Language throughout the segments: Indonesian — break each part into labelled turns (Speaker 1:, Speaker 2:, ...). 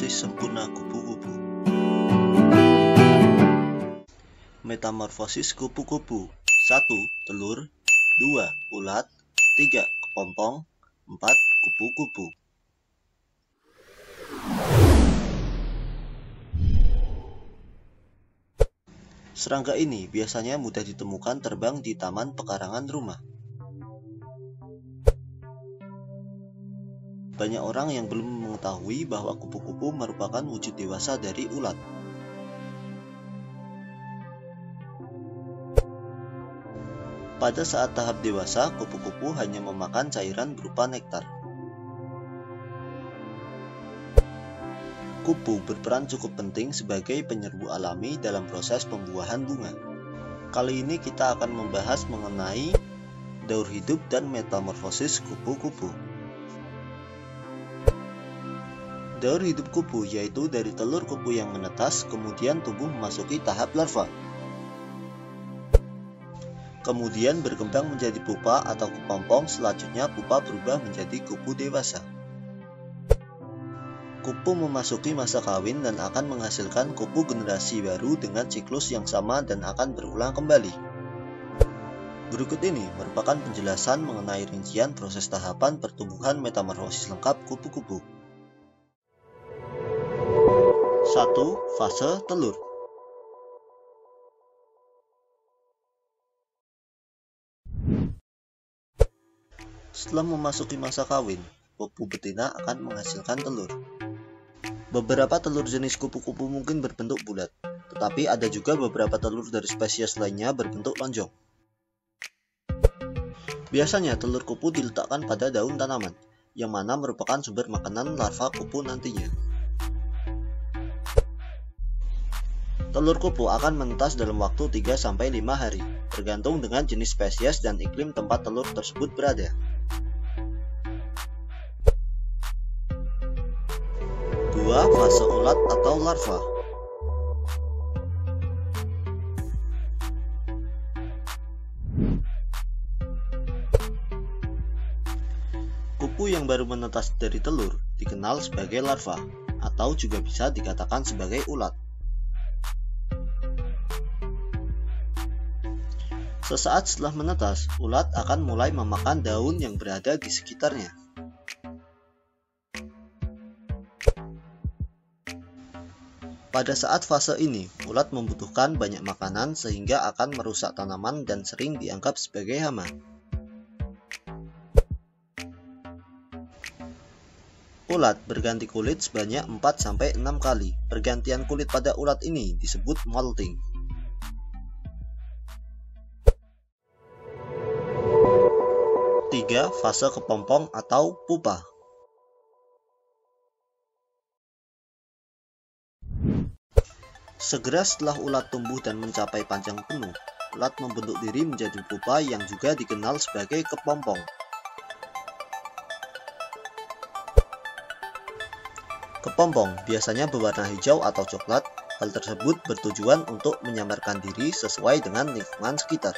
Speaker 1: metamorfosis sempurna kupu-kupu. Metamorfosis kupu-kupu. 1. Telur. 2. Ulat. 3. Kepompong. 4. Kupu-kupu. Serangga ini biasanya mudah ditemukan terbang di taman pekarangan rumah. Banyak orang yang belum mengetahui bahwa kupu-kupu merupakan wujud dewasa dari ulat. Pada saat tahap dewasa, kupu-kupu hanya memakan cairan berupa nektar. Kupu berperan cukup penting sebagai penyerbu alami dalam proses pembuahan bunga. Kali ini kita akan membahas mengenai daur hidup dan metamorfosis kupu-kupu. Daur hidup kupu yaitu dari telur kupu yang menetas, kemudian tumbuh memasuki tahap larva. Kemudian berkembang menjadi pupa atau kepompong, selanjutnya pupa berubah menjadi kupu dewasa. Kupu memasuki masa kawin dan akan menghasilkan kupu generasi baru dengan siklus yang sama dan akan berulang kembali. Berikut ini merupakan penjelasan mengenai rincian proses tahapan pertumbuhan metamorfosis lengkap kupu-kupu. 1. Fase telur. Setelah memasuki masa kawin, kupu betina akan menghasilkan telur. Beberapa telur jenis kupu-kupu mungkin berbentuk bulat, tetapi ada juga beberapa telur dari spesies lainnya berbentuk lonjong. Biasanya telur kupu diletakkan pada daun tanaman, yang mana merupakan sumber makanan larva kupu nantinya. Telur kupu akan menetas dalam waktu 3-5 hari, tergantung dengan jenis spesies dan iklim tempat telur tersebut berada. 2. Fase ulat atau larva. Kupu yang baru menetas dari telur dikenal sebagai larva, atau juga bisa dikatakan sebagai ulat. Sesaat setelah menetas, ulat akan mulai memakan daun yang berada di sekitarnya. Pada saat fase ini, ulat membutuhkan banyak makanan sehingga akan merusak tanaman dan sering dianggap sebagai hama. Ulat berganti kulit sebanyak 4-6 kali. Pergantian kulit pada ulat ini disebut molting. 3. Fase kepompong atau pupa. Segera setelah ulat tumbuh dan mencapai panjang penuh, ulat membentuk diri menjadi pupa yang juga dikenal sebagai kepompong. Kepompong biasanya berwarna hijau atau coklat. Hal tersebut bertujuan untuk menyamarkan diri sesuai dengan lingkungan sekitar.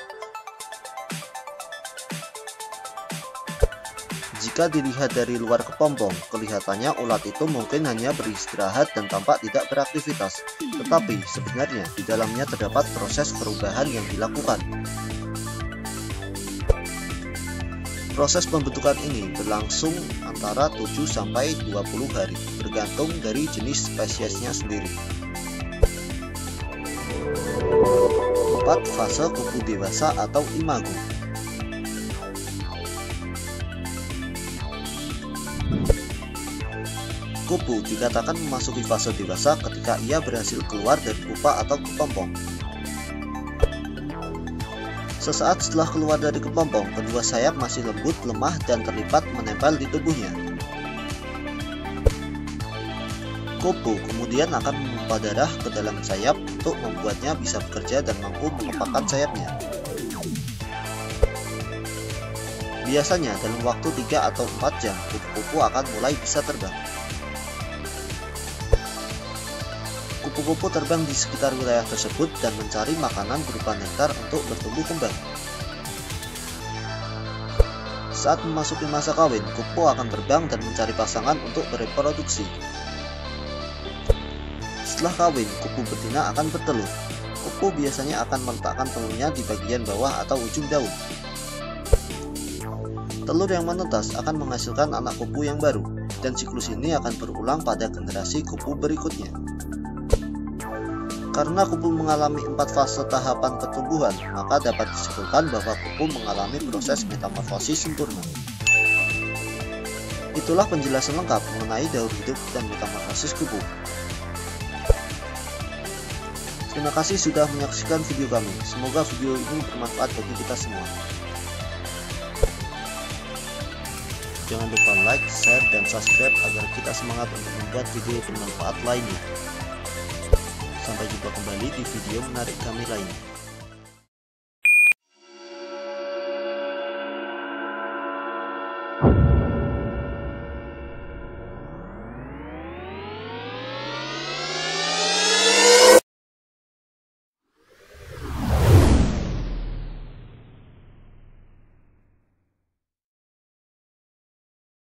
Speaker 1: Jika dilihat dari luar kepompong, kelihatannya ulat itu mungkin hanya beristirahat dan tampak tidak beraktivitas. Tetapi sebenarnya di dalamnya terdapat proses perubahan yang dilakukan. Proses pembentukan ini berlangsung antara 7-20 hari, bergantung dari jenis spesiesnya sendiri. 4. Fase kupu dewasa atau imago. Kupu dikatakan memasuki fase dewasa ketika ia berhasil keluar dari pupa atau kepompong. Sesaat setelah keluar dari kepompong, kedua sayap masih lembut, lemah, dan terlipat menempel di tubuhnya. Kupu kemudian akan memompa darah ke dalam sayap untuk membuatnya bisa bekerja dan mampu mengepakkan sayapnya. Biasanya dalam waktu 3 atau 4 jam, kupu-kupu akan mulai bisa terbang. Kupu-kupu terbang di sekitar wilayah tersebut dan mencari makanan berupa nektar untuk bertumbuh kembang. Saat memasuki masa kawin, kupu akan terbang dan mencari pasangan untuk bereproduksi. Setelah kawin, kupu betina akan bertelur. Kupu biasanya akan meletakkan telurnya di bagian bawah atau ujung daun. Telur yang menetas akan menghasilkan anak kupu yang baru, dan siklus ini akan berulang pada generasi kupu berikutnya. Karena kupu mengalami 4 fase tahapan pertumbuhan, maka dapat disimpulkan bahwa kupu mengalami proses metamorfosis sempurna. Itulah penjelasan lengkap mengenai daur hidup dan metamorfosis kupu. Terima kasih sudah menyaksikan video kami. Semoga video ini bermanfaat bagi kita semua. Jangan lupa like, share, dan subscribe agar kita semangat untuk membuat video bermanfaat lainnya. Sampai jumpa kembali di video menarik kami lainnya.